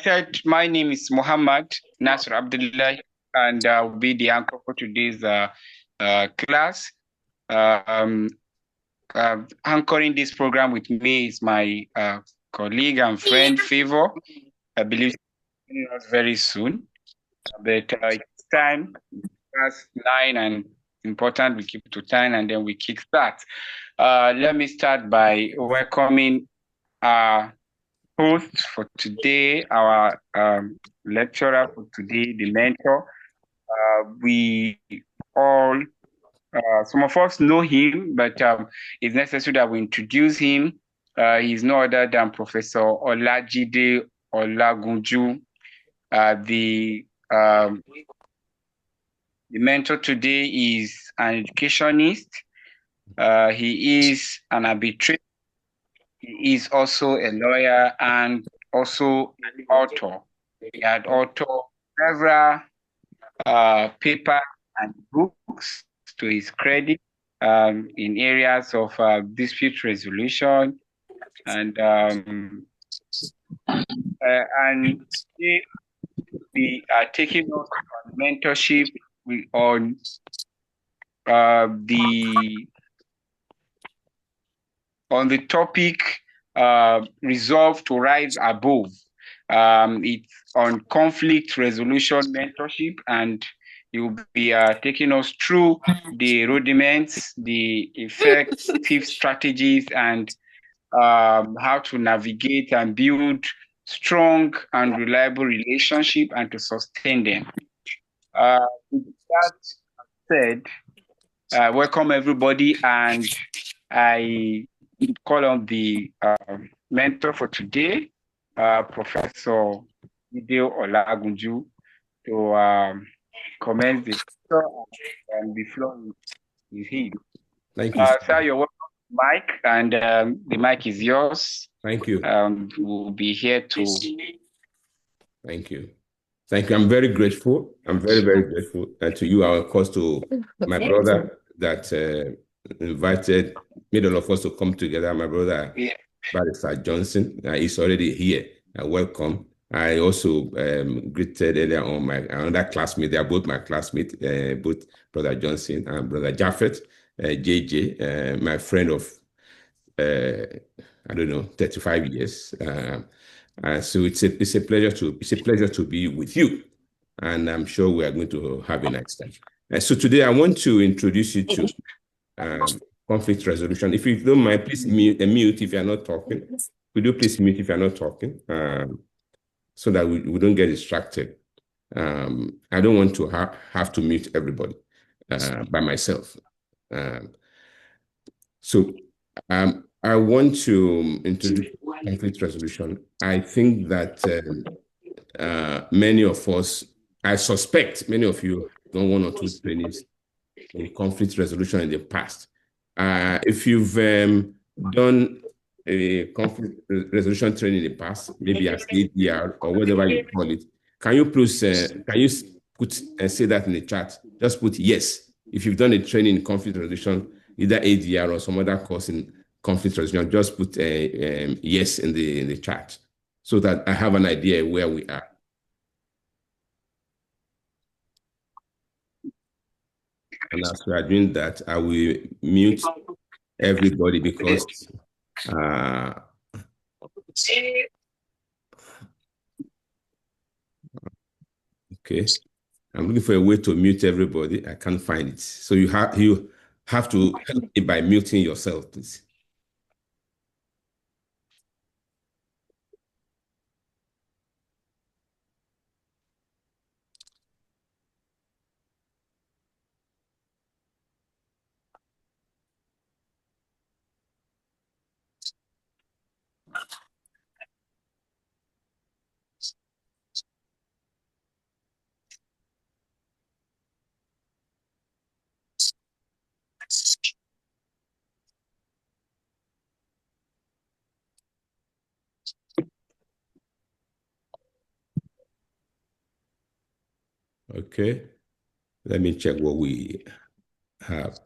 said, my name is Muhammad Nasr Abdullah, and I'll be the anchor for today's class. Um, Anchoring this program with me is my colleague and friend, Favor. I believe she's joining us very soon. But it's time, class 9, and important we keep to time, and then we kick start. Let me start by welcoming our host for today, our lecturer for today, the mentor. We all, some of us know him, but it's necessary that we introduce him. He's no other than Professor Olajide Olagunju, um, the mentor today is an educationist. He is an arbitrator. He is also a lawyer and also an author. He had authored several papers and books to his credit in areas of dispute resolution and we are taking us on mentorship on the topic resolve to rise above. It's on conflict resolution mentorship, and you'll be taking us through the rudiments, the effective strategies, and how to navigate and build strong and reliable relationship and to sustain them. With that said, welcome everybody, and I call on the mentor for today, Professor Olajide Olagunju, to commence the lecture, and the floor is his. Thank you. Sir, you're welcome, Mike, and the mic is yours. Thank you. We'll be here to. Thank you. Thank you. I'm very grateful. I'm very, very grateful to you, of course, to my brother that invited, made all of us to come together. My brother, Barrister Johnson, is already here. Welcome. I also greeted earlier on another classmate. They are both my classmates, both Brother Johnson and Brother Jaffet, JJ, my friend of, I don't know, 35 years. So it's a pleasure to be with you, and I'm sure we are going to have a nice time. So today I want to introduce you to conflict resolution. If you don't mind, please mute if you are not talking. Could you please mute if you are not talking, so that we don't get distracted. I don't want to have to mute everybody by myself. So I want to introduce conflict resolution. I think that many of us, I suspect many of you have done 1 or 2 trainings in conflict resolution in the past. If you've done a conflict resolution training in the past, maybe as ADR or whatever you call it, can you please say that in the chat? Just put yes. If you've done a training in conflict resolution, either ADR or some other course in conflict resolution, just put a yes in the chat so that I have an idea where we are. And as we are doing that, I will mute everybody because okay, I'm looking for a way to mute everybody. I can't find it. So you have to help me by muting yourself, please. Okay, let me check what we have.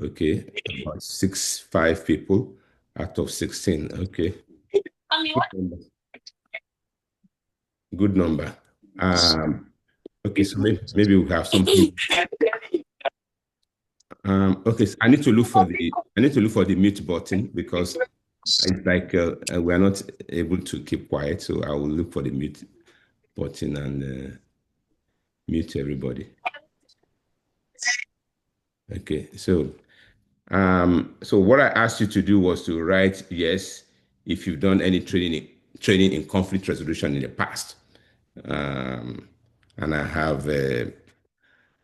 Okay, about 5 people out of 16. Okay. Good number. Okay, so maybe we have something. Okay, so I need to look for the mute button because it's like we are not able to keep quiet. So I will look for the mute button and mute everybody. Okay, so what I asked you to do was to write yes if you've done any training in conflict resolution in the past. And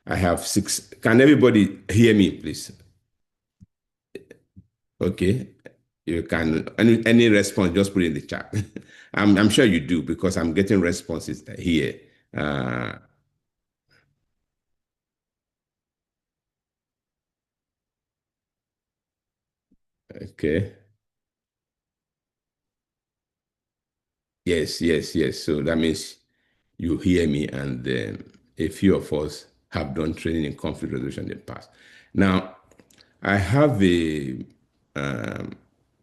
I have six. Can everybody hear me, please? Okay. You can any response, just put it in the chat. I'm sure you do because I'm getting responses here. Okay. Yes, yes, yes. So that means you hear me, and a few of us have done training in conflict resolution in the past. Now, I have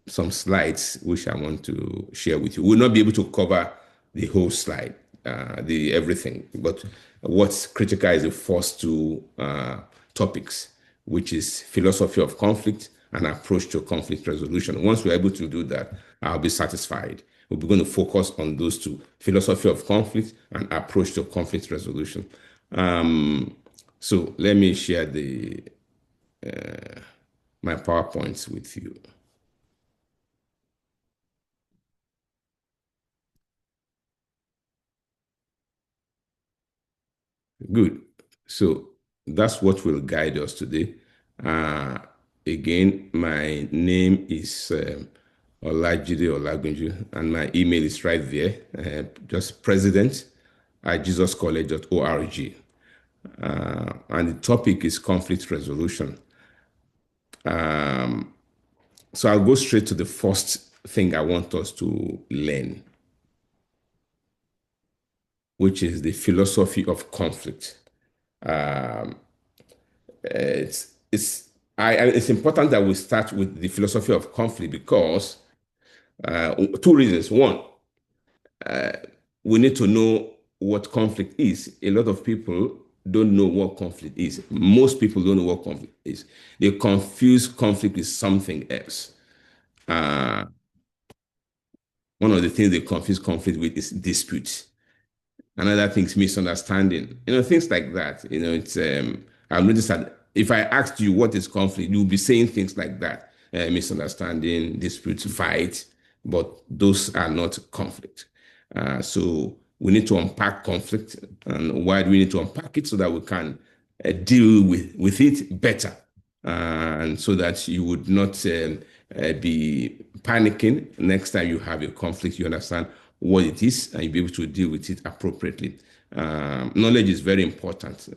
some slides which I want to share with you. We'll not be able to cover the whole slide, the everything, but what's critical is the first two topics, which is philosophy of conflict and approach to conflict resolution. Once we're able to do that, I'll be satisfied. We're going to focus on those two, philosophy of conflict and approach to conflict resolution. So let me share my PowerPoints with you. Good. So that's what will guide us today. Uh, Again, my name is Olajide Olagunju, and my email is right there, just president@jesuscollege.org. And the topic is conflict resolution. So I'll go straight to the first thing I want us to learn, which is the philosophy of conflict. It's important that we start with the philosophy of conflict because two reasons. One, we need to know what conflict is. A lot of people don't know what conflict is. Most people don't know what conflict is. They confuse conflict with something else. One of the things they confuse conflict with is dispute. Another thing is misunderstanding. Things like that. It's I've noticed that if I asked you what is conflict, you'll be saying things like that: misunderstanding, dispute, fight. But those are not conflict. So we need to unpack conflict, and why do we need to unpack it so that we can deal with it better, and so that you would not be panicking next time you have a conflict. You understand what it is, and you'll be able to deal with it appropriately. Knowledge is very important.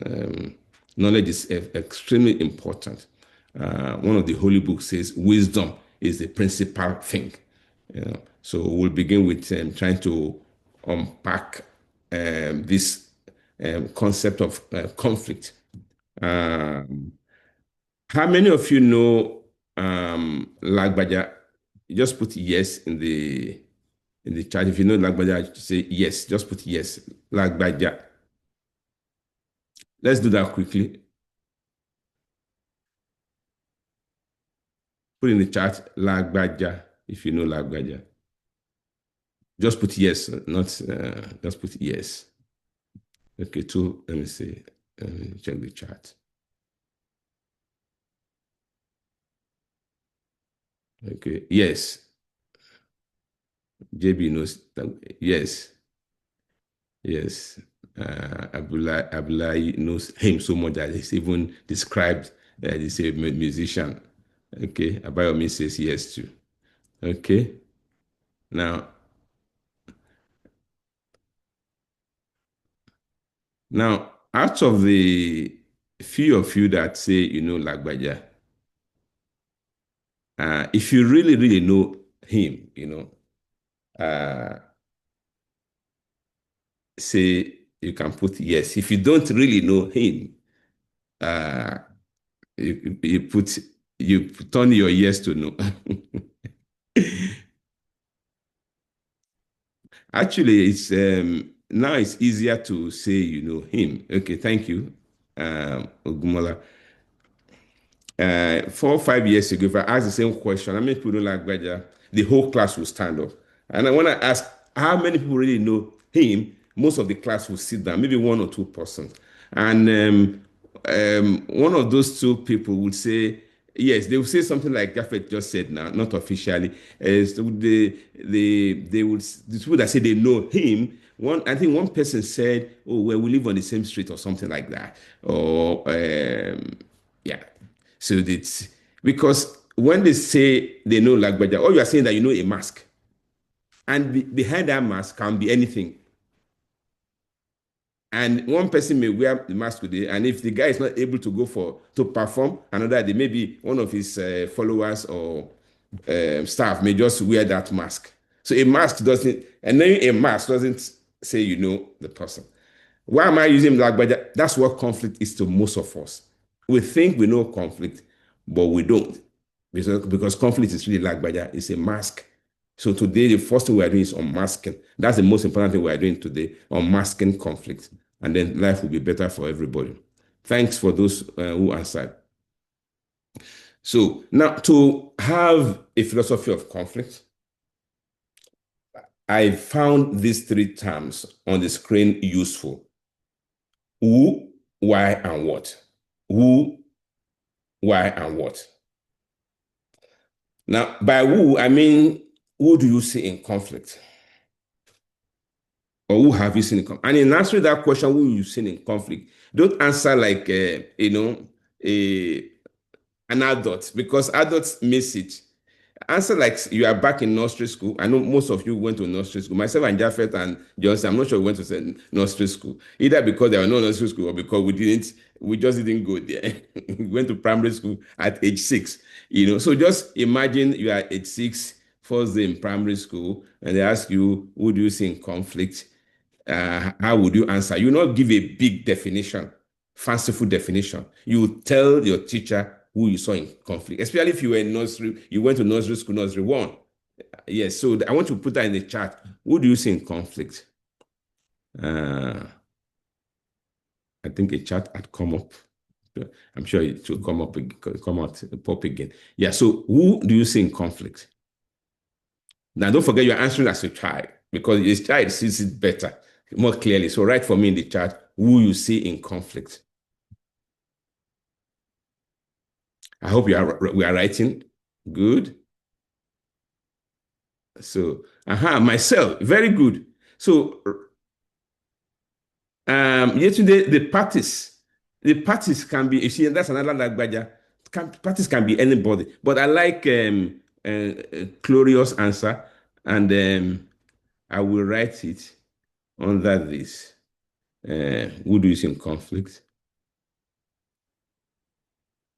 Knowledge is extremely important. One of the holy books says wisdom is the principal thing. So we'll begin with trying to unpack this concept of conflict. How many of you know Lagbaja? Just put yes in the chat. If you know Lagbaja, say yes. Just put yes. Lagbaja. Let's do that quickly. Put in the chat Lagbaja if you know Lagbaja. Just put yes, not just put yes. Okay, two. Let me see. Let me check the chat. Okay, yes. JB knows that. Yes, yes. Abulai knows him so much that he's even described he's a musician. Okay, Abayomi says yes too. Okay, now out of the few of you that say you know Lagbaja, if you really really know him, say you can put yes. If you don't really know him, uh, you turn your yes to no. Actually, now it's easier to say, you know, him. Okay, thank you, Ogumola. 4 or 5 years ago, if I ask the same question, how many people don't like Gbaja? The whole class will stand up. And I want to ask how many people really know him. Most of the class will sit down, maybe one or two persons. And one of those two people would say, yes, they will say something like Japheth just said now, not officially. So they would, the people that say they know him, I think one person said, oh, well, we live on the same street or something like that. Or, yeah. So it's because when they say they know Lagbaja, all you are saying that you know a mask. And behind that mask can be anything. And one person may wear the mask today, and if the guy is not able to go to perform another day, maybe one of his followers or staff may just wear that mask. So a mask doesn't, and then a mask doesn't say you know the person. Why am I using Lagbaja? That's what conflict is to most of us. We think we know conflict, but we don't. Because conflict is really Lagbaja, it's a mask. So today, the first thing we are doing is unmasking. That's the most important thing we are doing today, unmasking conflict. And then life will be better for everybody. Thanks for those who answered. So now to have a philosophy of conflict, I found these three terms on the screen useful. Who, why, and what. Who, why, and what. Now, by who, I mean, who do you see in conflict? Or who have you seen in conflict? And in answering that question, who you seen in conflict, don't answer like, an adult, because adults miss it. Answer like you are back in nursery school. I know most of you went to nursery school. Myself and Japheth and Johnson, I'm not sure we went to nursery school, either because there were no nursery school or because we just didn't go there. We went to primary school at age 6. So just imagine you are at age 6, first day in primary school, and they ask you, who do you see in conflict? How would you answer? You not give a big definition, fanciful definition. You tell your teacher who you saw in conflict, especially if you were in nursery, you went to nursery school, nursery 1. Yes, so I want to put that in the chat. Who do you see in conflict? I think a chat had come up. I'm sure it will come up, pop again. Yeah, so who do you see in conflict? Now, don't forget you're answering as a child, because a child sees it better, more clearly. So write for me in the chat who you see in conflict. I hope we are writing. Good. So, myself, very good. So, yesterday the parties can be. You see, that's another Lagbaja. Parties can be anybody, but I like Glorious answer, and I will write it under this. Who do you see in conflict?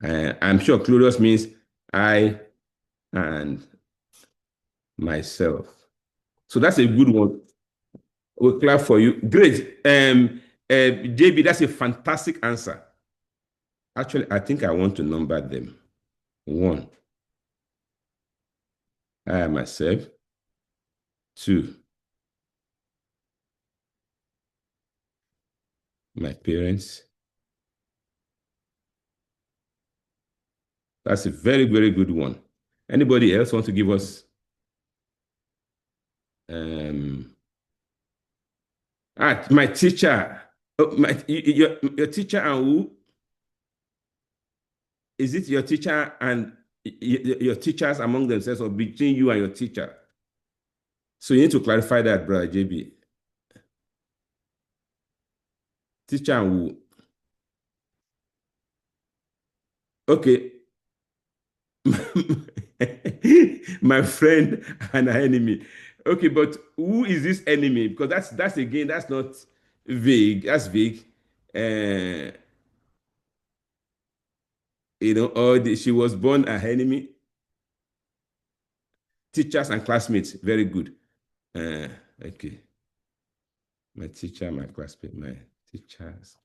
I'm sure Glorious means I and myself. So that's a good one. We'll clap for you. Great. JB, that's a fantastic answer. Actually, I think I want to number them. 1, I myself. 2, my parents. That's a very, very good one. Anybody else want to give us? My teacher. Oh, your teacher and who? Is it your teacher and your teachers among themselves, or between you and your teacher? So you need to clarify that, brother JB. Teacher and who? Okay. My friend and an enemy. Okay, but who is this enemy? Because that's again, that's not vague. That's vague. Or she was born an enemy. Teachers and classmates. Very good. Okay. My teacher, my classmate, my teachers.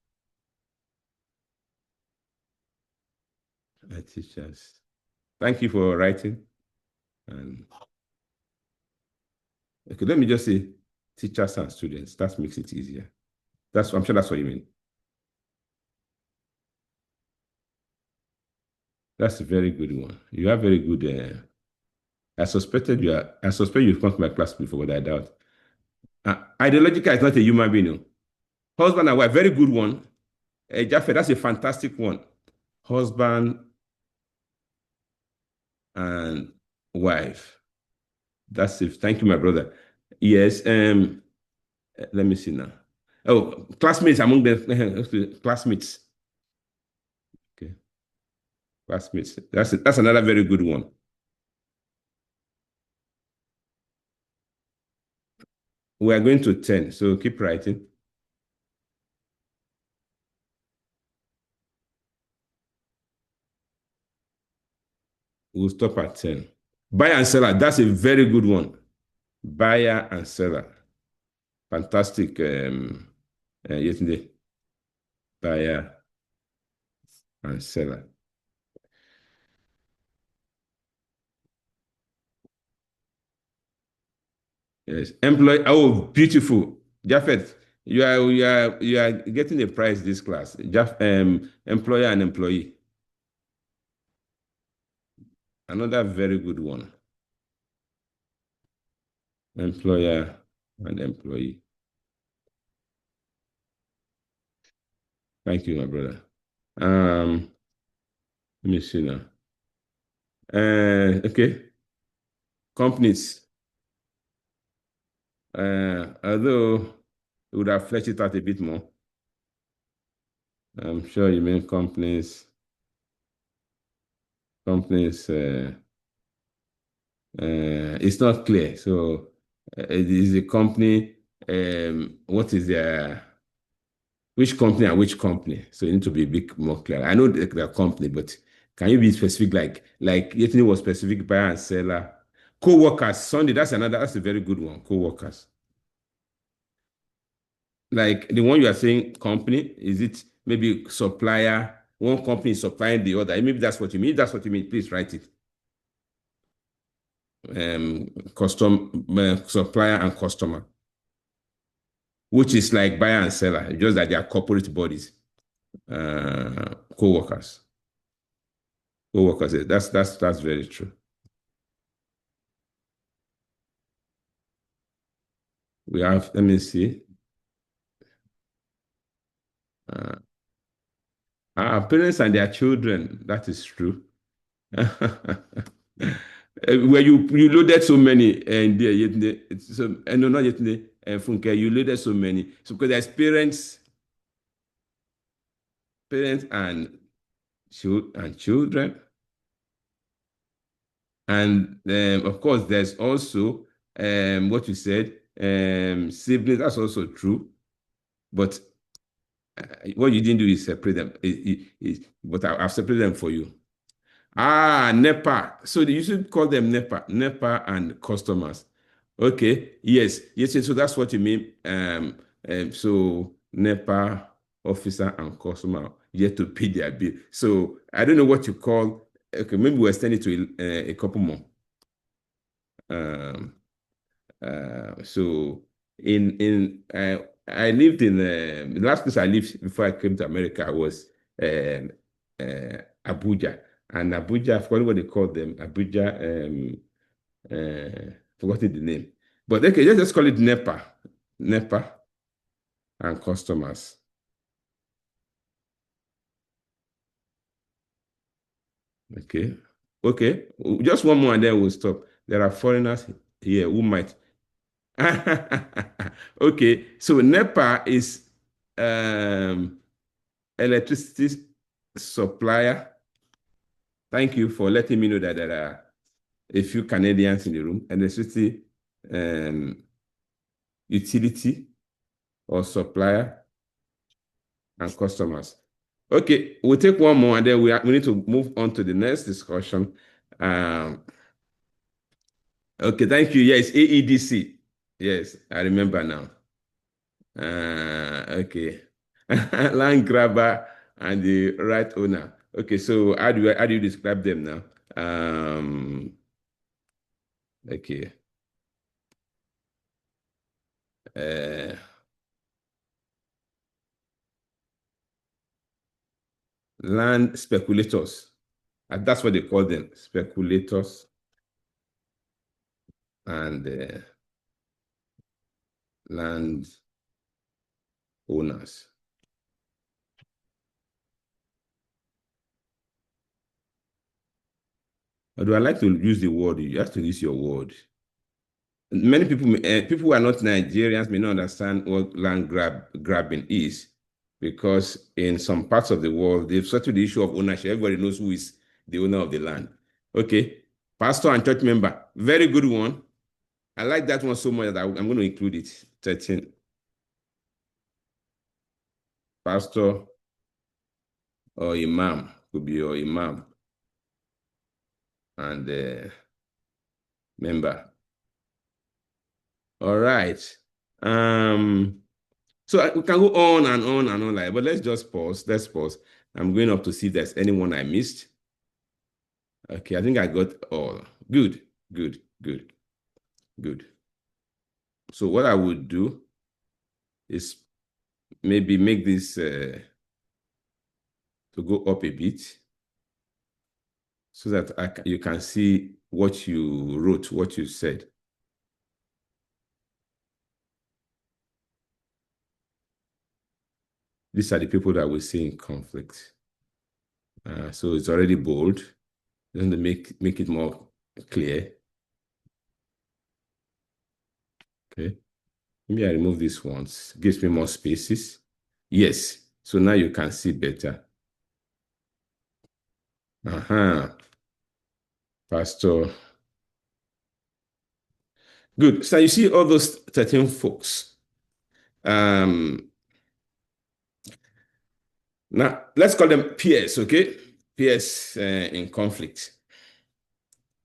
My teachers. Thank you for writing. Okay, let me just say, teachers and students. That makes it easier. I'm sure that's what you mean. That's a very good one. You are very good. I suspect you've come to my class before, but I doubt. Ideological is not a human being. No. Husband and wife, very good one. Jaffe, that's a fantastic one. Husband and wife. That's it. Thank you, my brother. Yes. Let me see now. Oh, classmates among them. Classmates. Okay. Classmates. That's another very good one. We are going to 10, so keep writing. We'll stop at 10. Buyer and seller, that's a very good one. Buyer and seller. Fantastic. Yesterday. Buyer and seller. Yes. Employee. Oh, beautiful. Jafet, you are getting a prize this class. Employer and employee. Another very good one. Employer and employee. Thank you, my brother. Let me see now. Okay. Companies. Although we would have fleshed it out a bit more. I'm sure you mean companies. Companies. It's not clear. So it is a company. What is their which company and which company? So you need to be a bit more clear. I know the company, but can you be specific? Like yesterday was specific buyer and seller, co-workers. Sunday, that's a very good one. Co-workers. Like the one you are saying, company, is it maybe supplier? One company is supplying the other. Maybe that's what you mean. If that's what you mean, please write it. Supplier and customer, which is like buyer and seller, just that they are corporate bodies. Co-workers. Co-workers. That's very true. We have, let me see. Our parents and their children, that is true. Where you loaded so many and so no, not yet Funke, you loaded so many. So because there's parents and children. And of course, there's also what you said, siblings, that's also true. But what you didn't do is separate them. But I've separated them for you. NEPA. So you should call them NEPA and customers. Okay. Yes. So that's what you mean. So NEPA officer and customer yet to pay their bill. So I don't know what you call. Okay, maybe we'll extend it to a couple more. So I lived in the last place I lived before I came to America was Abuja. And Abuja, I forgot what they called them. Abuja, forgotten the name. But okay, let's just call it NEPA and customers. Okay. Okay. Just one more and then we'll stop. There are foreigners here who might. Okay. So NEPA is electricity supplier. Thank you for letting me know that there are a few Canadians in the room. Electricity utility or supplier and customers. Okay, we'll take one more and then we need to move on to the next discussion. Okay, thank you. Yes, AEDC. Yes, I remember now. Okay. Land grabber and the right owner. Okay, so how do you describe them now? Okay. land speculators. And that's what they call them, speculators and land owners. Although I like to use the word, you have to use your word. Many people, people who are not Nigerians may not understand what land grabbing is, because in some parts of the world, they've settled the issue of ownership. Everybody knows who is the owner of the land. Okay, pastor and church member, very good one. I like that one so much that I'm going to include it. 13. Pastor or imam, could be your imam and member. All right. So we can go on and on and on, but let's just pause. Let's pause. I'm going up to see if there's anyone I missed. Okay, I think I got all. Good, good, good, good. So what I would do is maybe make this to go up a bit so that you can see what you wrote, what you said. These are the people that we see in conflict. So it's already bold. Then to make it more clear. Okay. Maybe I remove this once. Gives me more spaces. Yes. So now you can see better. Pastor. Good. So you see all those 13 folks. Now, let's call them peers, okay? Peers in conflict.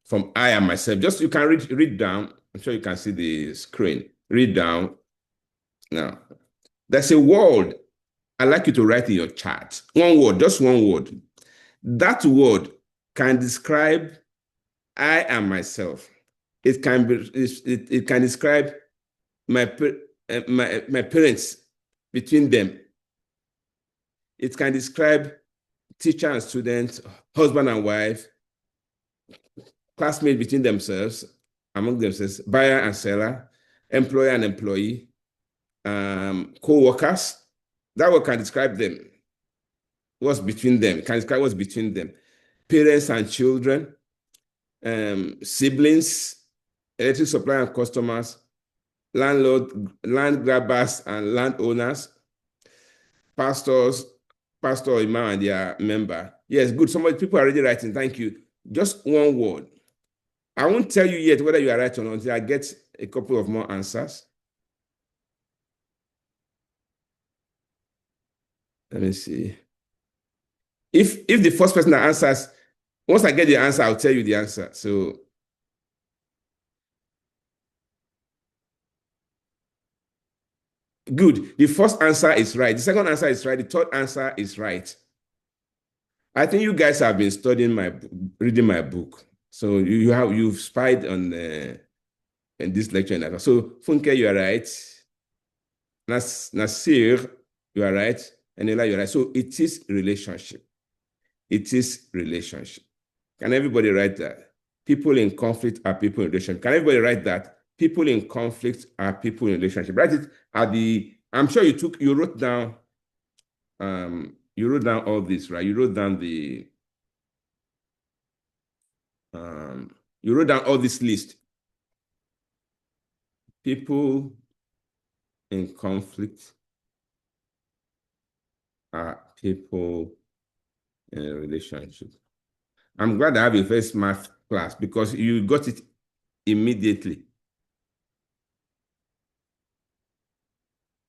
From I and myself. Just you can read down. I'm sure you can see the screen. Read down. Now, there's a word I'd like you to write in your chart. One word, just one word. That word can describe I and myself. It can describe my parents, between them. It can describe teacher and student, husband and wife, classmates between themselves, among themselves, buyer and seller, employer and employee, co-workers. That word can describe them. What's between them? It can describe what's between them. Parents and children, siblings, electric supplier and customers, land grabbers and landowners, pastors, pastor, imam, and their member. Yes, good. People are already writing. Thank you. Just one word. I won't tell you yet whether you are right or not until I get a couple of more answers. Let me see. If the first person that answers, once I get the answer, I'll tell you the answer. So good. The first answer is right. The second answer is right. The third answer is right. I think you guys have been studying reading my book. So you've spied on in this lecture. So Funke, you are right. Nasir, you are right. Anela, you're right. So it is relationship. It is relationship. Can everybody write that? People in conflict are people in relationship. Can everybody write that? People in conflict are people in relationship. Write it at I'm sure you wrote down all this, right? You wrote down you wrote down all this list. People in conflict are people in a relationship. I'm glad I have a first math class because you got it immediately.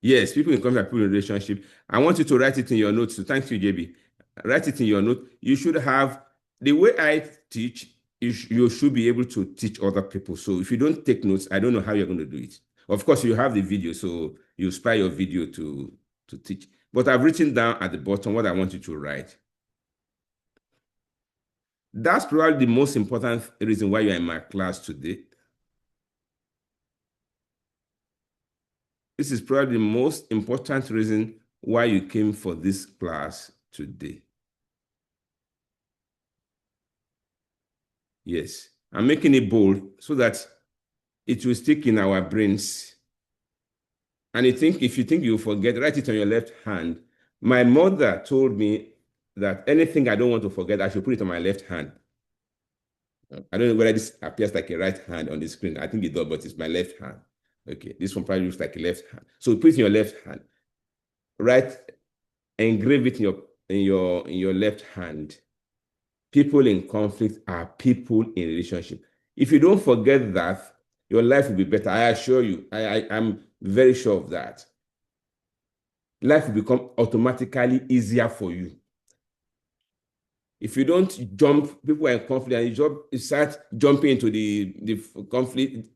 Yes, people in conflict are people in a relationship. I want you to write it in your notes. So thank you, JB. Write it in your note. You should have, the way I teach, you should be able to teach other people. So if you don't take notes, I don't know how you're going to do it. Of course, you have the video, so you spare your video to teach. But I've written down at the bottom what I want you to write. That's probably the most important reason why you're in my class today. this is probably the most important reason why you came for this class today. Yes, I'm making it bold so that it will stick in our brains. And if you think you'll forget, write it on your left hand. My mother told me that anything I don't want to forget, I should put it on my left hand. I don't know whether this appears like a right hand on the screen. I think it does, but it's my left hand. Okay, this one probably looks like a left hand. So put it in your left hand. Write, engrave it in your left hand. People in conflict are people in relationship. If you don't forget that, your life will be better. I assure you. I'm very sure of that. Life will become automatically easier for you. If you don't jump, people are in conflict, and you start jumping into the conflict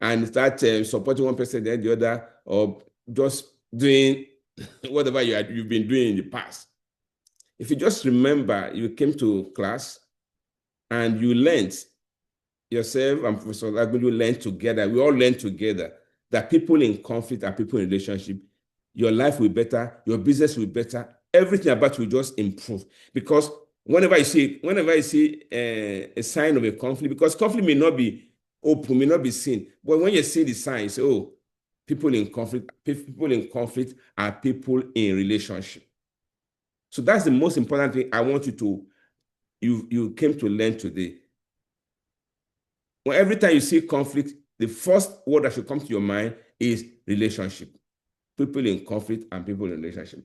and start supporting one person, then the other, or just doing whatever you've been doing in the past. If you just remember, you came to class and you learned, yourself and Professor Olagunju learned together, we all learned together that people in conflict are people in relationship. Your life will be better, your business will be better, everything about you will just improve. Because whenever you see a sign of a conflict, because conflict may not be open, may not be seen, but when you see the signs, oh, people in conflict are people in relationship. So that's the most important thing I want you came to learn today. Well, every time you see conflict, the first word that should come to your mind is relationship. People in conflict and people in relationship.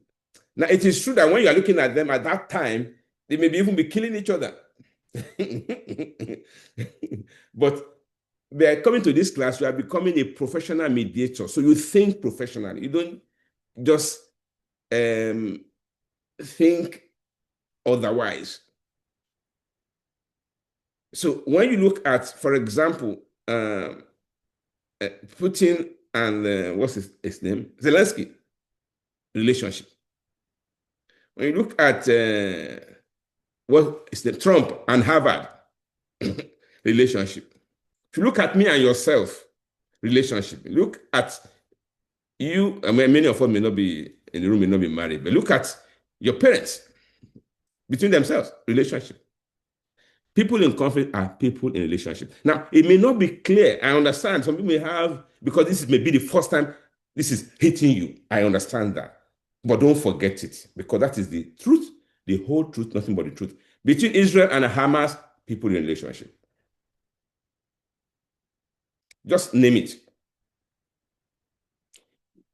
Now, it is true that when you are looking at them at that time, they may even be killing each other. But by coming to this class, you are becoming a professional mediator. So you think professionally. You don't just think otherwise. So when you look at, for example, Putin and what's his name? Zelensky relationship. When you look at what is the Trump and Harvard relationship. If you look at me and yourself relationship, look at you. I mean, many of us may not be in the room, may not be married, but look at your parents between themselves relationship. People in conflict are people in relationship. Now, it may not be clear. I understand. Some people may have, because this may be the first time this is hitting you. I understand that. But don't forget it, because that is the truth, the whole truth, nothing but the truth. Between Israel and Hamas, people in relationship. Just name it.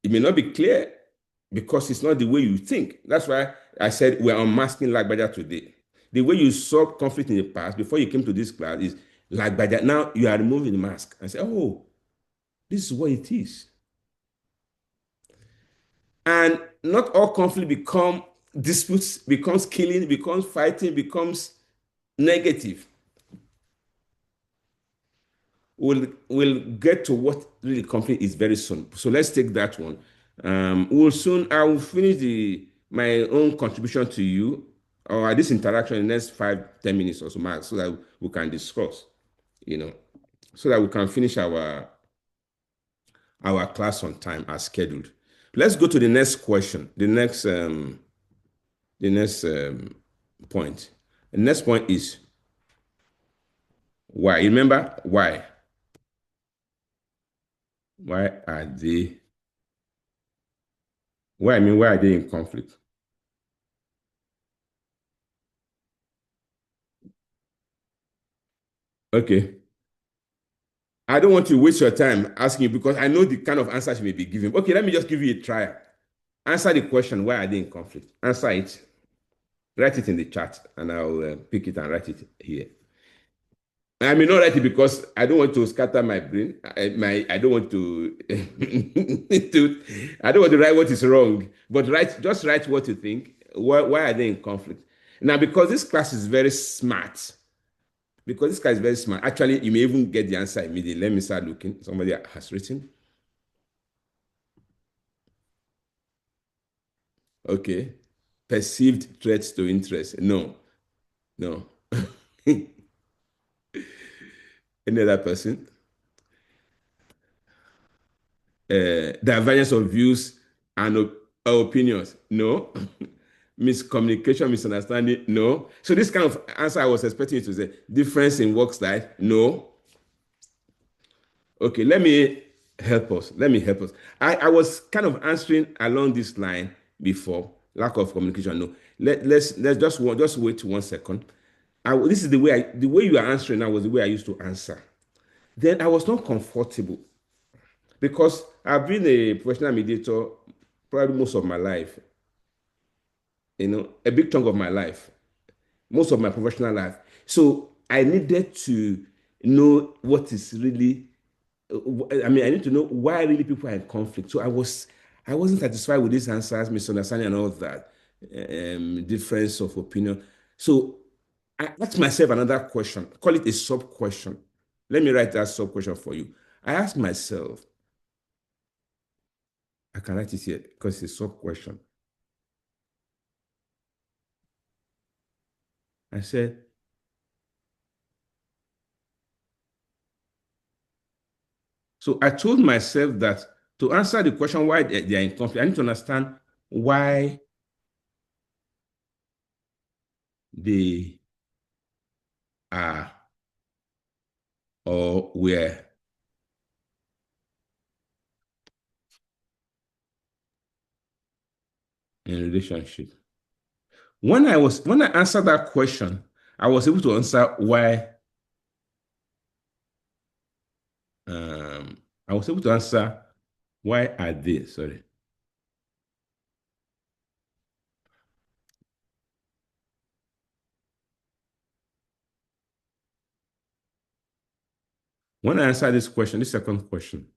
It may not be clear because it's not the way you think. That's why I said we're unmasking Lagbaja today. The way you saw conflict in the past before you came to this class is Lagbaja. Now you are removing the mask and say, oh, this is what it is. And not all conflict become disputes, becomes killing, becomes fighting, becomes negative. We'll get to what really conflict is very soon. So let's take that one. I will finish my own contribution to you or this interaction in the next 5-10 minutes or so max, so that we can discuss, so that we can finish our class on time as scheduled. Let's go to the next question, the next point. The next point is why. Remember why? Why are they in conflict? Okay. I don't want to waste your time asking you because I know the kind of answers you may be giving. Okay, let me just give you a try. Answer the question, why are they in conflict? Answer it. Write it in the chat and I'll pick it and write it here. I may not write it because I don't want to scatter my brain. I don't want to, I don't want to write what is wrong, but just write what you think. Why are they in conflict? Now, because this class is very smart, actually, you may even get the answer immediately. Let me start looking. Somebody has written. Okay. Perceived threats to interest. No. Any other person? divergence of views and opinions? No. Miscommunication, misunderstanding? No. So this kind of answer I was expecting you to say. Difference in work style? No. Okay, let me help us. Let me help us. I was kind of answering along this line before. Lack of communication. No. Let's just wait 1 second. This is the way you are answering now was the way I used to answer. Then I was not comfortable because I've been a professional mediator probably most of my life, a big chunk of my life, most of my professional life. So I needed to know what is really, I mean, I need to know why really people are in conflict. So I wasn't satisfied with these answers, misunderstanding and all that, difference of opinion. So I asked myself another question, call it a sub question. Let me write that sub question for you. I asked myself, I can write it here because it's a sub question. I said, so I told myself that to answer the question why they are in conflict, I need to understand why they are or were in relationship. When I answered that question, I was able to answer why. I was able to answer why are they, sorry. When I answer this question, this second question,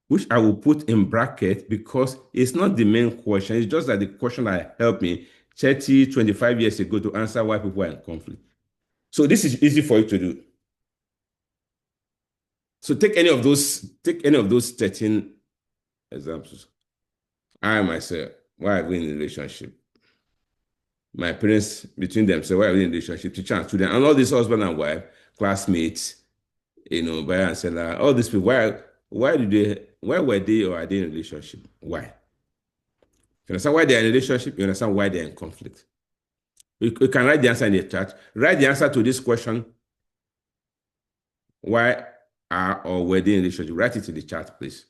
which I will put in bracket because it's not the main question. It's just that the question that helped me 30, 25 years ago to answer why people are in conflict. So this is easy for you to do. So take any of those 13 examples. I myself, why are we in a relationship? My parents between themselves, why are we in a relationship? Teacher and student, and all these husband and wife, classmates, buyer and seller, all these people, why were they or are they in a relationship? Why? You understand why they're in a relationship? You understand why they're in conflict. You can write the answer in the chat. Write the answer to this question. Why are or were they in a relationship? Write it in the chat, please.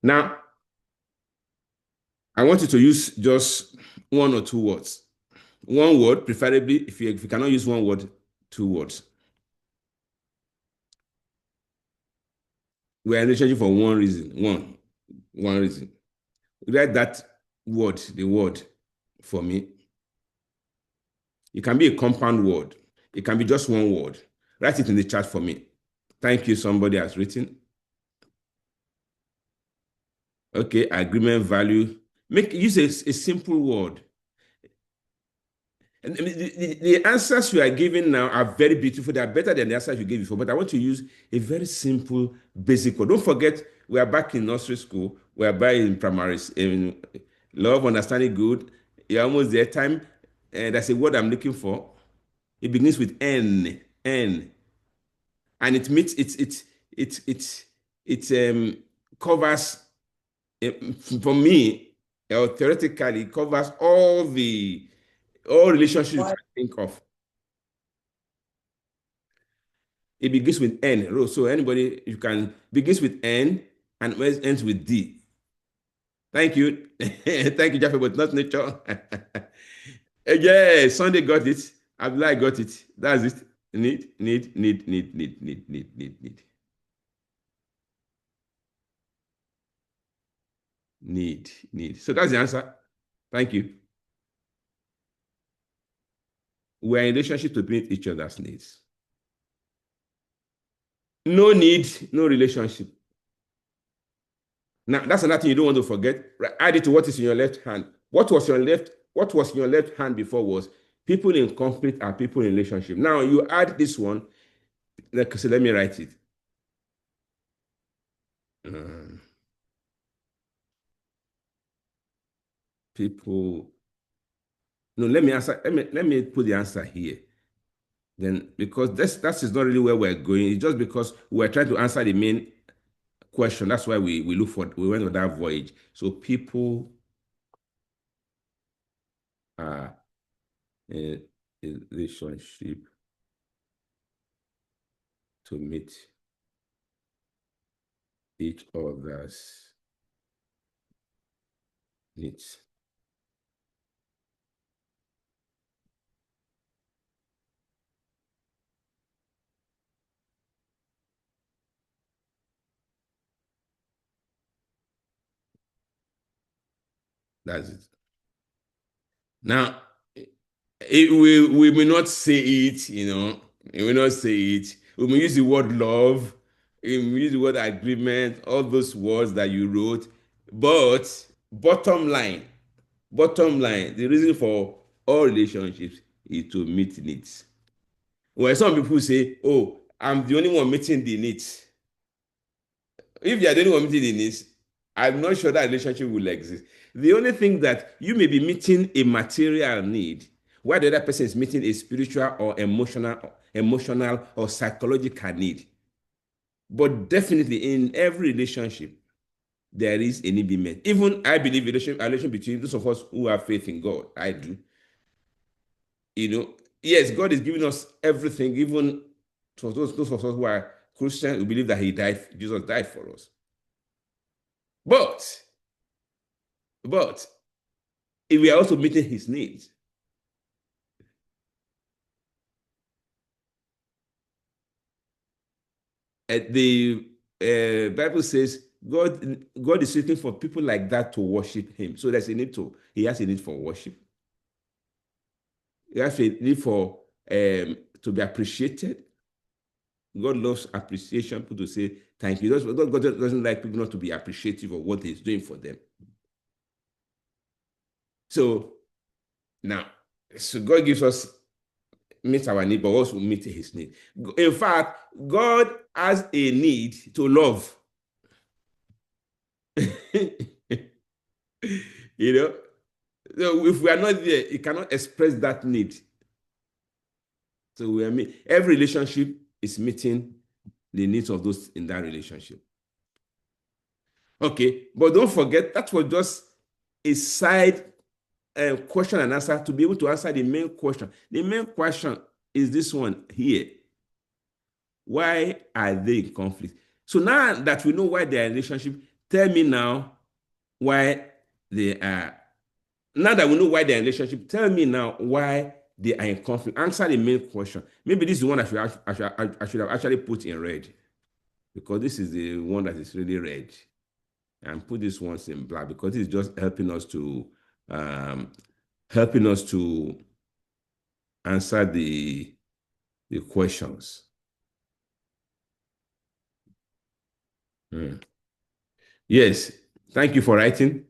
Now, I want you to use just 1 or 2 words. 1 word, preferably, if you cannot use 1 word, 2 words. We are in a relationship for one reason. One reason. Write that word, the word for me. It can be a compound word. It can be just 1 word. Write it in the chat for me. Thank you, somebody has written. Okay, agreement, value. Use a simple word. And the answers you are giving now are very beautiful. They are better than the answers you gave before. But I want to use a very simple, basic word. Don't forget, we are back in nursery school. We are back in primary, in love, understanding, good. You're almost there. Time. That's a word I'm looking for. It begins with N. N. And it meets it covers for me, theoretically, it covers all relationships you can think of. It begins with N. So anybody, you can begins with N and ends with D. Thank you. Thank you, Jaffe, but not nature. Yeah, Sunday got it. Abdullah got it. That's it. Need. So that's the answer. Thank you. We're in relationship to meet each other's needs. No need, no relationship. Now, that's another thing you don't want to forget. Add it to what is in your left hand. What was in your left hand before was people in conflict are people in relationship. Now you add this one. So let me write it. People. No, let me answer. Let me put the answer here. then because that is not really where we're going. It's just because we're trying to answer the main question. That's why we went on that voyage. So people are in a relationship to meet each other's needs. That's it. Now, we may not say it, we may not say it. We may use the word love, we may use the word agreement, all those words that you wrote. But bottom line, the reason for all relationships is to meet needs. Well, some people say, oh, I'm the only one meeting the needs. If you are the only one meeting the needs, I'm not sure that relationship will exist. The only thing that you may be meeting a material need, while the other person is meeting a spiritual or emotional or psychological need. But definitely in every relationship, there is a need being met. Even I believe a relation between those of us who have faith in God. I do. Yes, God is giving us everything, even for those of us who are Christians, who believe that Jesus died for us. But if we are also meeting his needs, the Bible says God is looking for people like that to worship him. So he has a need for worship. He has a need for to be appreciated. God loves appreciation, people to say thank you. God doesn't like people not to be appreciative of what he's doing for them. So now, God gives us meet our need, but also meet his need. In fact, God has a need to love. So if we are not there, he cannot express that need. So every relationship is meeting the needs of those in that relationship. Okay, but don't forget that was just a side question and answer to be able to answer the main question. The main question is this one here. Why are they in conflict? So now that we know why they are in relationship, tell me now why they are. Now that we know why they are in relationship, tell me now why they are in conflict. Answer the main question. Maybe this is the one I should have actually put in red, because this is the one that is really red. And put this one in black because it's just helping us to answer the questions. Yes, thank you for writing.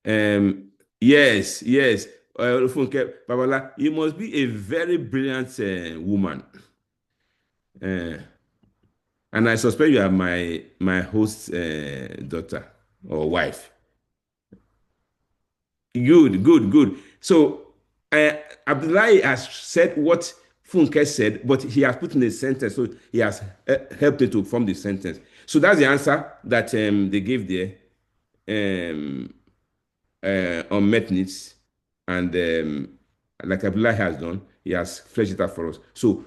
Yes. Funke Babala, you must be a very brilliant woman. And I suspect you are my host's daughter or wife. Good. So Abdullahi has said what Funke said, but he has put in a sentence, so he has helped it to form the sentence. So that's the answer that they gave there on met needs, and like Abdullahi has done, he has fleshed it out for us. So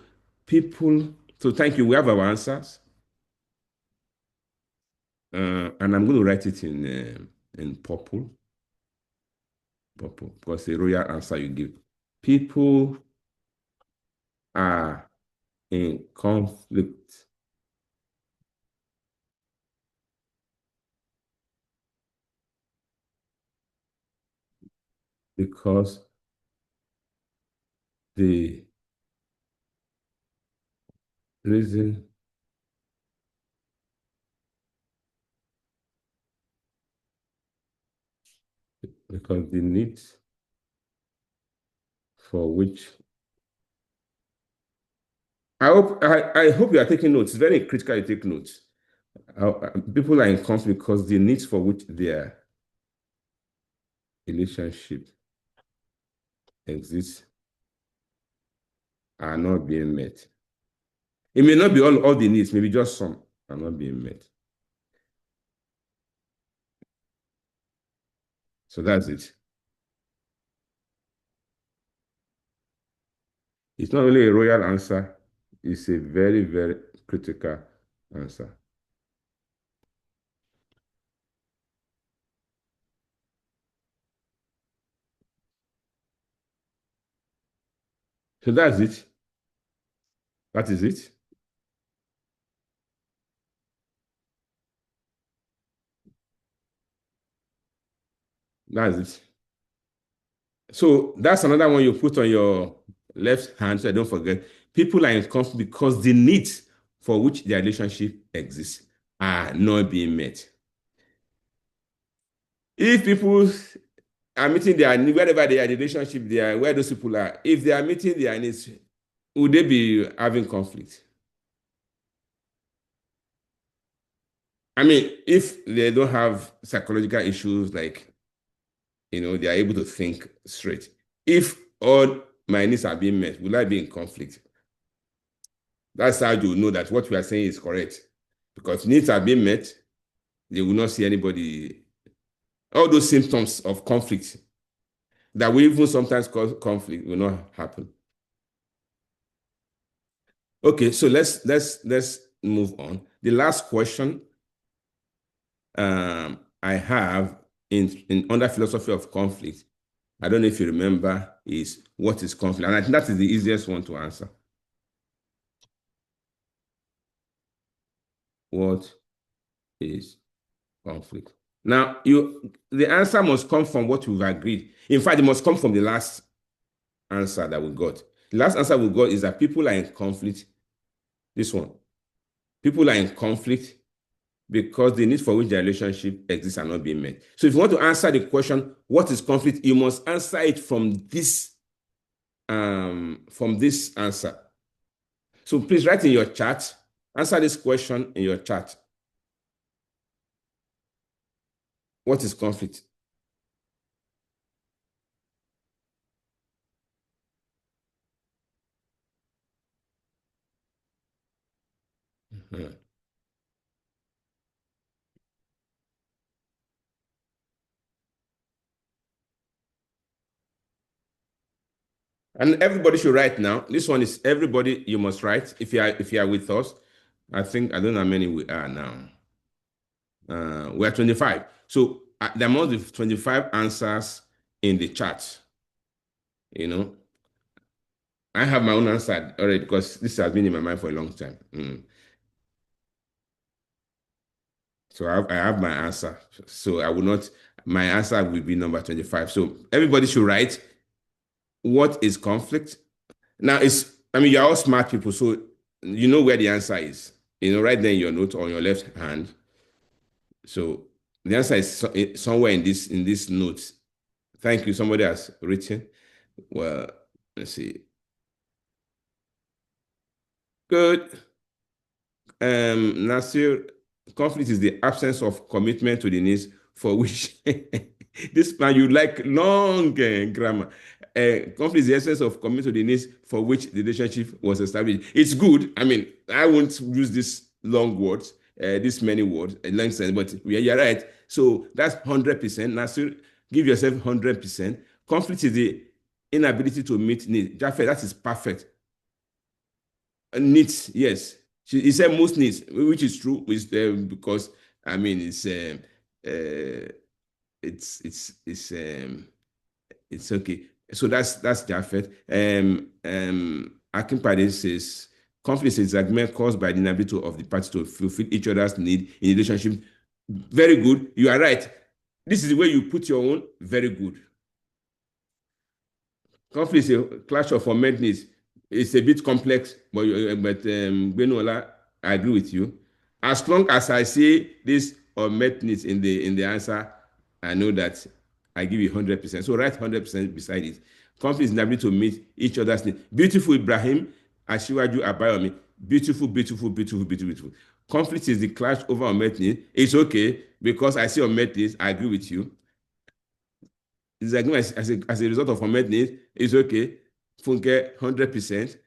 thank you. We have our answers, and I'm going to write it in purple because the royal answer you give. People are in conflict because the reason because the needs for which I hope you are taking notes. It's very critical to take notes. People are in conflict because the needs for which their relationship exists are not being met. It may not be all the needs, maybe just some are not being met. So that's it. It's not only a royal answer, it's a very, very critical answer. So that's it. That is it. That's it. So that's another one you put on your left hand, so I don't forget. People are in conflict because the needs for which their relationship exists are not being met. If people are meeting their needs, wherever they are, the relationship they are, where those people are, if they are meeting their needs, would they be having conflict? I mean, if they don't have psychological issues like, they are able to think straight. If all my needs are being met, will I be in conflict? That's how you know that what we are saying is correct. Because needs are being met, they will not see anybody. All those symptoms of conflict that will even sometimes cause conflict will not happen. Okay, so let's move on. The last question I have in under philosophy of conflict, I don't know if you remember, is what is conflict? And I think that is the easiest one to answer. What is conflict? Now, the answer must come from what we've agreed. In fact, it must come from the last answer that we got. The last answer we got is that people are in conflict. This one. People are in conflict because the needs for which their relationship exists are not being met. So if you want to answer the question, what is conflict, you must answer it from this answer. So please write in your chat, answer this question in your chat. What is conflict? Mm-hmm. And everybody should write now. This one is everybody, you must write if you are with us. I don't know how many we are now. We are 25. So the amount of 25 answers in the chat, I have my own answer already because this has been in my mind for a long time. So I have my answer. So my answer will be number 25. So everybody should write what is conflict. Now you're all smart people, so you know where the answer is. Right there in your note on your left hand. So the answer is somewhere in this note. Thank you. Somebody has written. Well, let's see. Good. Nasir, conflict is the absence of commitment to the needs for which this man, you like long grammar. Conflict is the essence of commitment to the needs for which the relationship was established. It's good. I mean, I won't use this long words, this many words, length sense, but you're right. So that's 100%. Nasir, give yourself 100%. Conflict is the inability to meet needs. Jaffe, that is perfect. Needs, yes. He said most needs, which is true, because I mean it's okay. So that's Japheth. Akinpade says conflict is disagreement caused by the inability of the parties to fulfill each other's need in a relationship. Very good. You are right. This is the way you put your own. Very good. Conflict is a clash of unmet needs. It's a bit complex, but Benola, I agree with you. As long as I see this unmet needs in the answer, I know that I give you 100%. So write 100% beside it. Conflict is inability to meet each other's needs. Beautiful Ibrahim, Asiwaju Abayomi. Beautiful, beautiful, beautiful, beautiful, beautiful. Conflict is the clash over unmet needs. It's okay because I see unmet needs. I agree with you. Disagreement as a result of unmet needs is okay. Funke, 100%.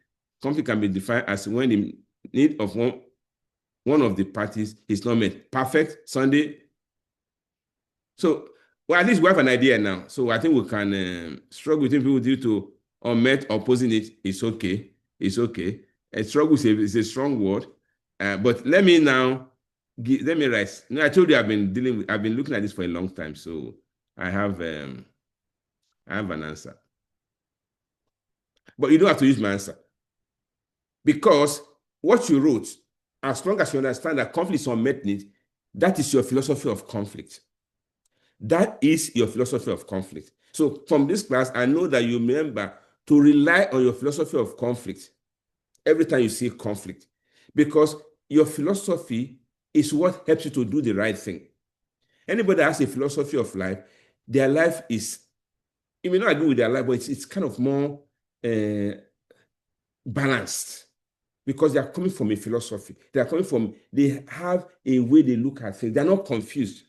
Conflict can be defined as when the need of one of the parties is not met. Perfect, Sunday. So, well, at least we have an idea now. So I think we can struggle with people due to unmet, opposing it. It's okay. It's okay. A struggle is a strong word. But let me now let me write. I told you I've been looking at this for a long time. So I have an answer. But you don't have to use my answer. Because what you wrote, as long as you understand that conflict is unmet need, that is your philosophy of conflict. That is your philosophy of conflict. So from this class, I know that you remember to rely on your philosophy of conflict every time you see conflict, because your philosophy is what helps you to do the right thing. Anybody that has a philosophy of life, their life is, you may not agree with their life, but it's kind of more balanced, because they are coming from a philosophy. They have a way they look at things. They're not confused.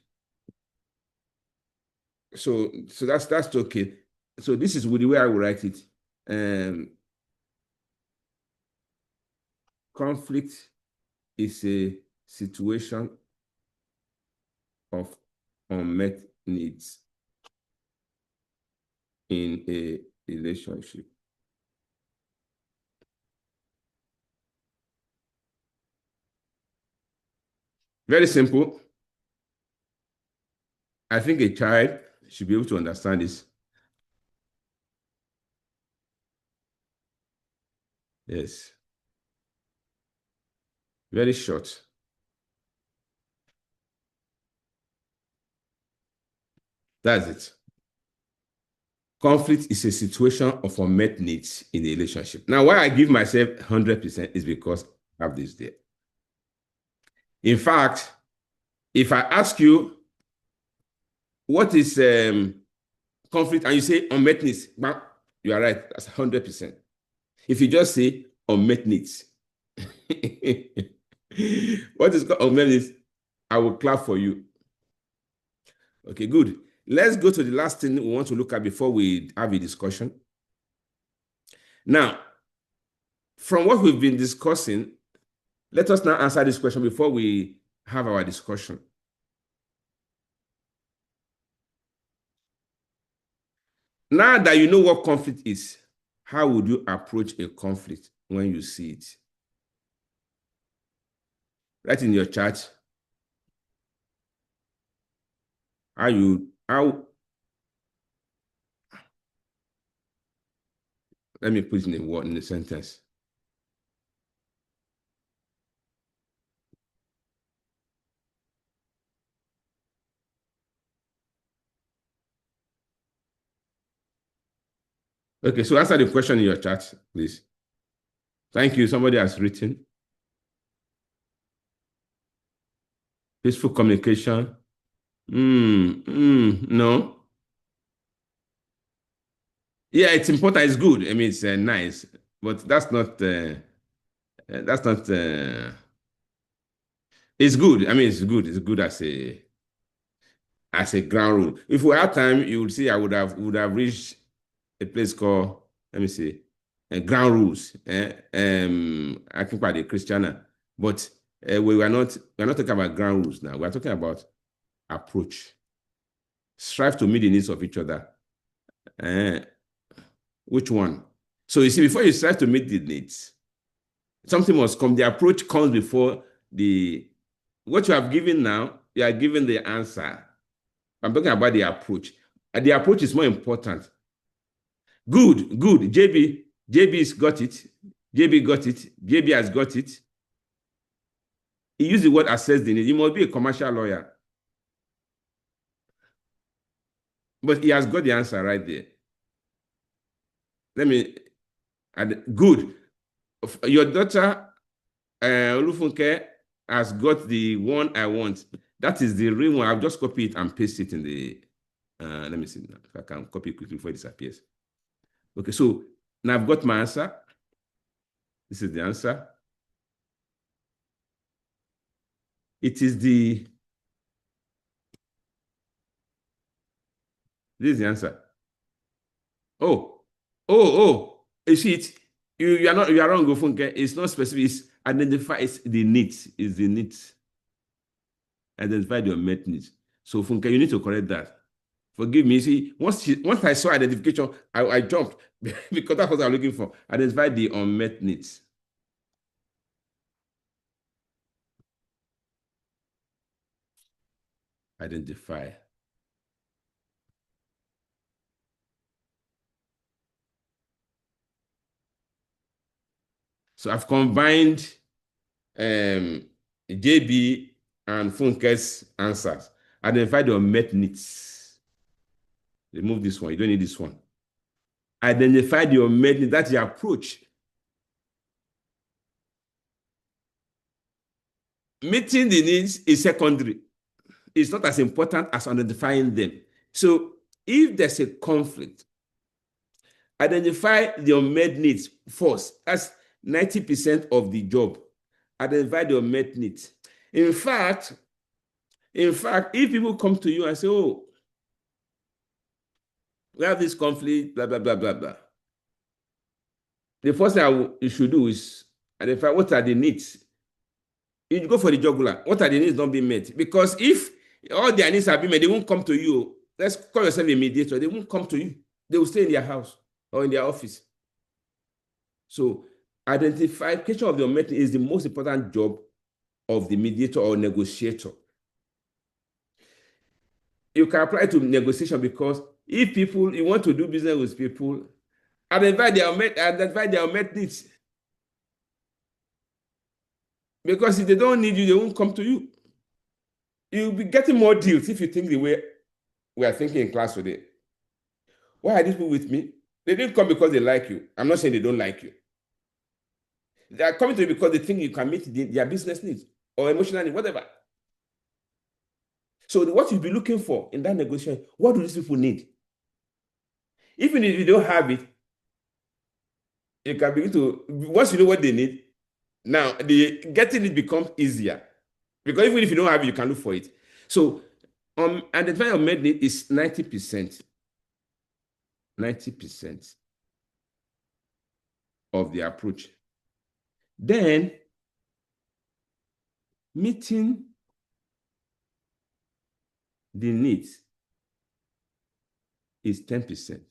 So that's okay. So this is with the way I will write it. Conflict is a situation of unmet needs in a relationship. Very simple. I think a child should be able to understand this. Yes. Very short. That's it. Conflict is a situation of unmet needs in a relationship. Now, why I give myself 100% is because I have this there. In fact, if I ask you what is conflict and you say unmet needs, you are right, that's 100%. If you just say unmet needs, what is called unmet needs, I will clap for you. Okay, good. Let's go to the last thing we want to look at before we have a discussion. Now, from what we've been discussing, let us now answer this question before we have our discussion. Now that you know what conflict is, how would you approach a conflict when you see it? Write in your chat let me put in a word in a sentence. Okay, so answer the question in your chat, please. Thank you. Somebody has written. Peaceful communication. No. Yeah, it's important. It's good. I mean, it's nice, but that's not. It's good. I mean, it's good. It's good as a ground rule. If we had time, you would see I would have reached a place called, let me see, ground rules. I think by the Christiana, but we're not talking about ground rules now. We're talking about approach. Strive to meet the needs of each other. Which one? So you see, before you strive to meet the needs, something must come. The approach comes before what you have given now, you are given the answer. I'm talking about the approach. And the approach is more important. Good. JB's got it. JB got it. JB has got it. He used the word assess the need. He must be a commercial lawyer. But he has got the answer right there. Good. Your daughter, Olufunke, has got the one I want. That is the real one. I'll just copy it and paste it in the, let me see if I can copy it quickly before it disappears. Okay, so now I've got my answer. This is the answer. It is this is the answer. You see it? you are wrong, Funke. It's not specific. It's identify. It's the needs. It's the needs. Identify your met needs. So Funke, you need to correct that. Forgive me. See, once I saw identification, I jumped because that's what I'm looking for. Identify the unmet needs. Identify. So I've combined JB and Funke's answers. Identify the unmet needs. Remove this one. You don't need this one. Identify the unmet needs. That's the approach. Meeting the needs is secondary. It's not as important as identifying them. So if there's a conflict, identify the unmet needs first. That's 90% of the job. Identify the unmet needs. In fact, if people come to you and say, oh, we have this conflict, blah, blah, blah, blah, blah. The first thing you should do is identify what are the needs. You go for the jugular. What are the needs not being met? Because if all their needs are being met, they won't come to you. Let's call yourself a mediator. They won't come to you. They will stay in their house or in their office. So identification of the unmet is the most important job of the mediator or negotiator. You can apply to negotiation because if you want to do business with people, identify their unmet needs. Because if they don't need you, they won't come to you. You'll be getting more deals if you think the way we are thinking in class today. Why are these people with me? They didn't come because they like you. I'm not saying they don't like you. They are coming to you because they think you can meet their business needs or emotional needs, whatever. So what you'll be looking for in that negotiation, what do these people need? Even if you don't have it, you can begin to, once you know what they need, now getting it becomes easier. Because even if you don't have it, you can look for it. So identifying unmet need is 90%. 90% of the approach. Then meeting the needs is 10%.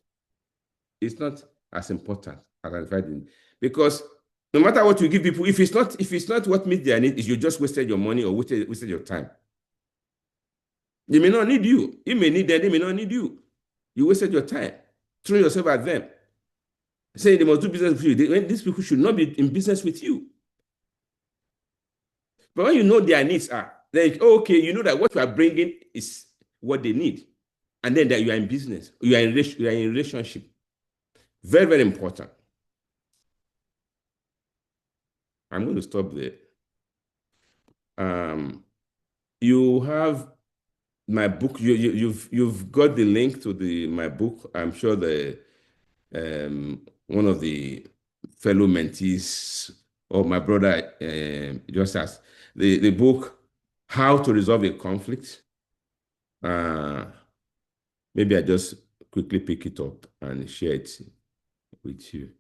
It's not as important as identifying, because no matter what you give people, if it's not what meets their needs, you just wasted your money or wasted your time. They may not need you. You may need them, they may not need you. You wasted your time. Throw yourself at them. Saying they must do business with you. These people should not be in business with you. But when you know their needs are, then okay, you know that what you are bringing is what they need. And then that you are in business, you are in relationship. Very, very important. I'm going to stop there. You have my book. You've got the link to my book. I'm sure one of the fellow mentees or my brother just asked the book, How to Resolve a Conflict. Maybe I just quickly pick it up and share it with you.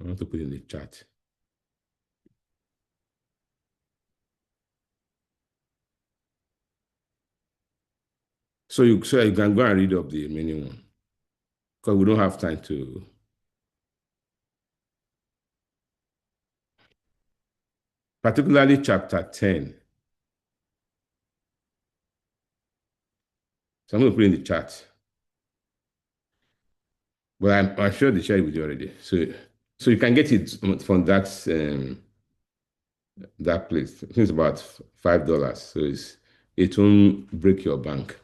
I want to put it in the chat. So you can go and read up the remaining one, because we don't have time to. Particularly chapter 10. So I'm going to put it in the chat. But I'm sure they shared it with you already. So you can get it from that place. I think it's about $5. So it won't break your bank.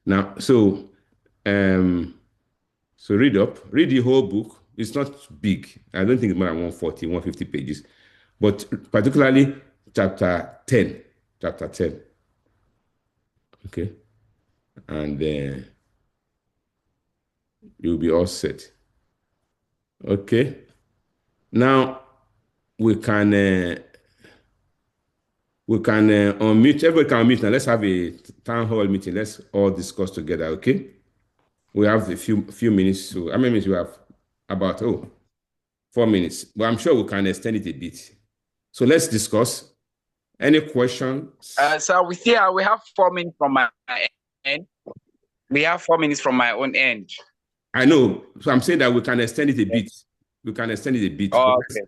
Now, so read the whole book. It's not big. I don't think it's more than 140, 150 pages. But particularly chapter 10. Chapter 10. Okay. And you'll be all set. Okay. Now we can unmute. Everybody can unmute now. Let's have a town hall meeting. Let's all discuss together. Okay. We have a few minutes. So how many minutes we have? About 4 minutes. But I'm sure we can extend it a bit. So let's discuss. Any questions? So we have 4 minutes from my end. We have 4 minutes from my own end. I know. So I'm saying that we can extend it a bit. We can extend it a bit. Oh, okay.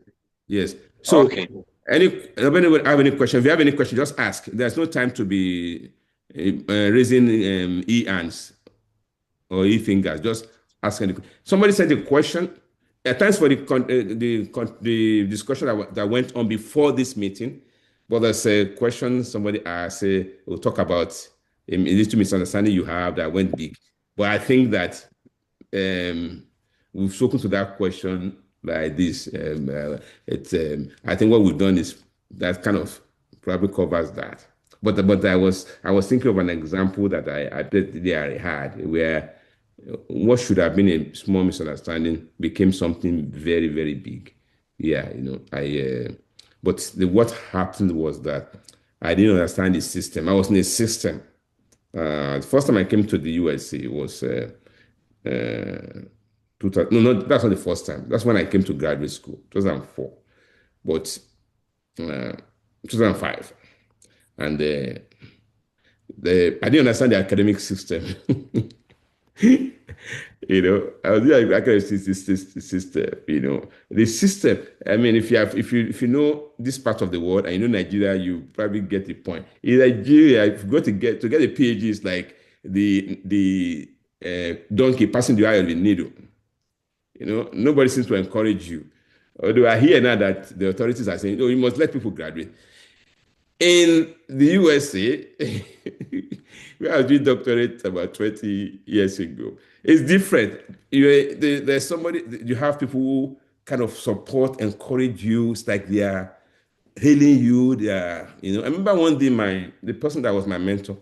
Yes. So okay. Anybody have any question? If you have any question, just ask. There's no time to be raising e-hands or e-fingers. Just ask any. Somebody said a question. Thanks for the discussion that went on before this meeting. But there's a question somebody asked. We'll talk about a little misunderstanding you have that went big. But I think that we've spoken to that question like this. I think what we've done is that kind of probably covers that. But I was thinking of an example that I had where what should have been a small misunderstanding became something very, very big. Yeah, but what happened was that I didn't understand the system. I was in a system. The first time I came to the USA was 2000, no, that's not the first time. That's when I came to graduate school, 2004. But 2005. And I didn't understand the academic system. I was doing academic system, the system. I mean, if you know this part of the world and you know Nigeria, you probably get the point. In Nigeria, if you go to get a PhD, it's like the donkey passing the eye of the needle. Nobody seems to encourage you. Although I hear now that the authorities are saying, "Oh, you must let people graduate." In the USA, we are doing doctorate about 20 years ago. It's different. There's somebody, you have people who kind of support, encourage you. It's like they are hailing you. I remember one day the person that was my mentor,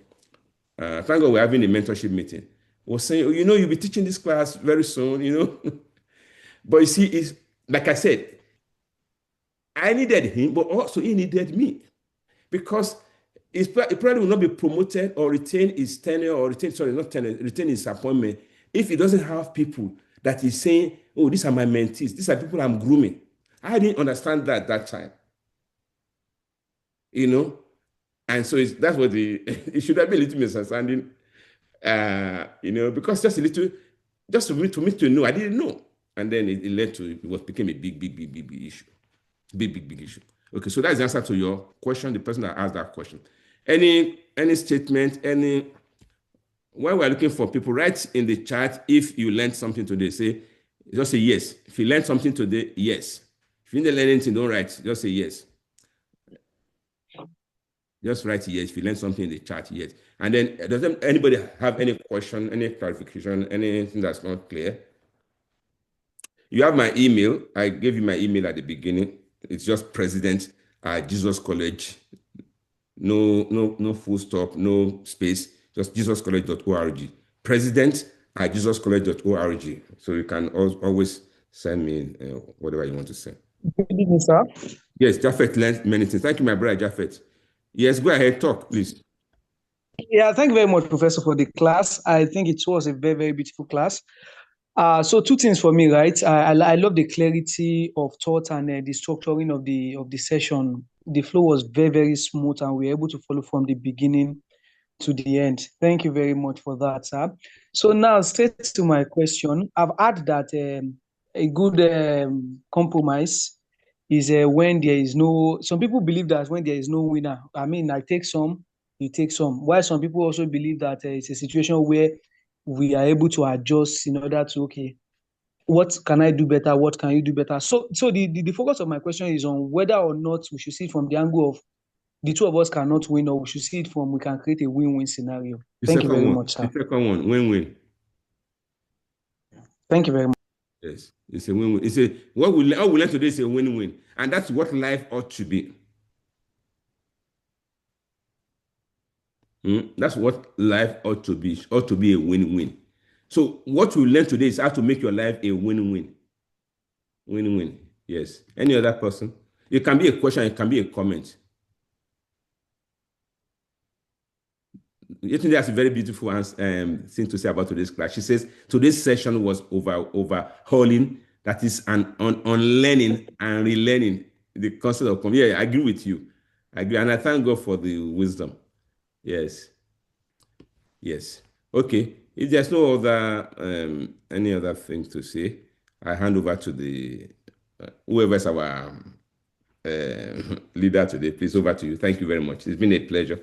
thank God we're having a mentorship meeting, was saying, "Oh, you'll be teaching this class very soon, But you see, it's like I said, I needed him, but also he needed me. Because it probably will not be promoted or retain his tenure or retain his appointment if he doesn't have people that is saying, "Oh, these are my mentees. These are people I'm grooming." I didn't understand that time. And so that's what it should have been a little misunderstanding, because just for me to know, I didn't know. And then it led to, became a big, big, big, big, big issue. Big issue. Okay, so that's the answer to your question, the person that asked that question. Any statement, when we're looking for people, write in the chat if you learned something today. Just say yes. If you learned something today, yes. If you didn't learn anything, don't write. Just say yes. Just write yes. If you learned something in the chat, yes. And then, does anybody have any question, any clarification, anything that's not clear? You have my email. I gave you my email at the beginning. It's just president at Jesus College. No full stop, no space, just jesuscollege.org. President at jesuscollege.org. So you can always send me whatever you want to send. Good evening, sir. Yes, Japheth learned many things. Thank you, my brother Japheth. Yes, go ahead, talk, please. Yeah, thank you very much, Professor, for the class. I think it was a very, very beautiful class. So two things for me, right? I love the clarity of thought and the structuring of the session. The flow was very, very smooth, and we were able to follow from the beginning to the end. Thank you very much for that, sir. So now, straight to my question. I've heard that a good compromise is when there is no. Some people believe that when there is no winner. I mean, I take some, you take some. While some people also believe that it's a situation where we are able to adjust in order to, okay, what can I do better? What can you do better? So the focus of my question is on whether or not we should see it from the angle of the two of us cannot win, or we should see it from we can create a win-win scenario. Thank you very much, sir. The second one, win-win. Thank you very much. Yes, it's a win-win. What we learn today is a win-win, and that's what life ought to be. That's what life ought to be. Ought to be a win-win. So what we learned today is how to make your life a win-win. Win-win. Yes. Any other person? It can be a question, it can be a comment. I think that's a very beautiful thing to say about today's class. She says today's session was overhauling, that is on learning and relearning the concept of yeah, I agree with you. I agree, and I thank God for the wisdom. Yes. Yes. Okay. If there's no other any other thing to say, I hand over to the whoever's our leader today. Please, over to you. Thank you very much. It's been a pleasure.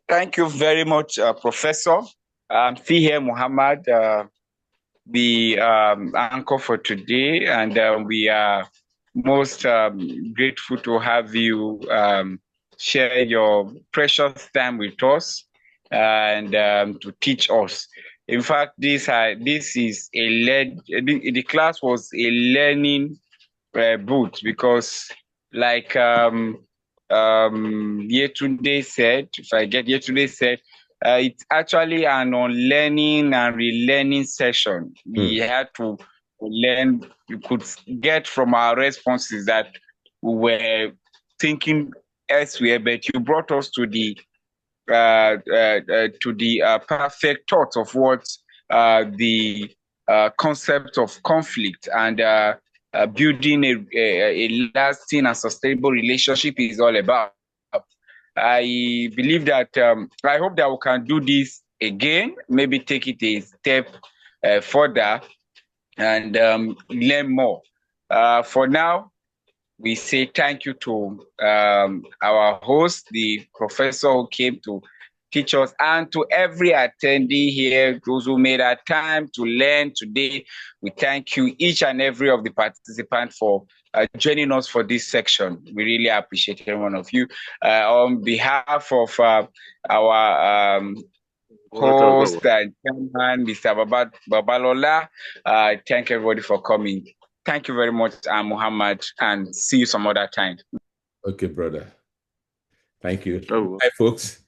Thank you very much, Professor. Fihe Muhammad, the anchor for today, and we are most grateful to have you share your precious time with us and to teach us. In fact, this is the class was a learning booth because, like Yetunde said, if I get Yetunde said, it's actually an unlearning and relearning session. We had to learn. You could get from our responses that we were thinking elsewhere, but you brought us to the perfect thought of what the concept of conflict and building a lasting and sustainable relationship is all about. I believe that I hope that we can do this again, maybe take it a step further and learn more. For now, we say thank you to our host, the professor who came to teach us, and to every attendee here, those who made our time to learn today. We thank you, each and every of the participants, for joining us for this section. We really appreciate every one of you. On behalf of our host and chairman, Mr. Babalola, thank everybody for coming. Thank you very much, Muhammad, and see you some other time. Okay, brother. Thank you. Bye, folks.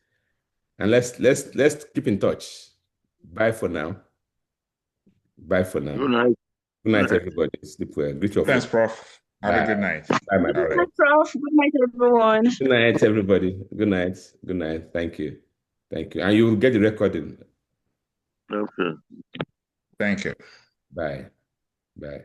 And let's keep in touch. Bye for now. Bye for now. Good night. Good night, everybody. Sleep well. Greet your Thanks, folks. Prof. Have a good night. Bye, my brother. Good night, Prof. Good night, everyone. Good night, everybody. Good night. Good night. Thank you. Thank you. And you will get the recording. Okay. Thank you. Bye. Bye.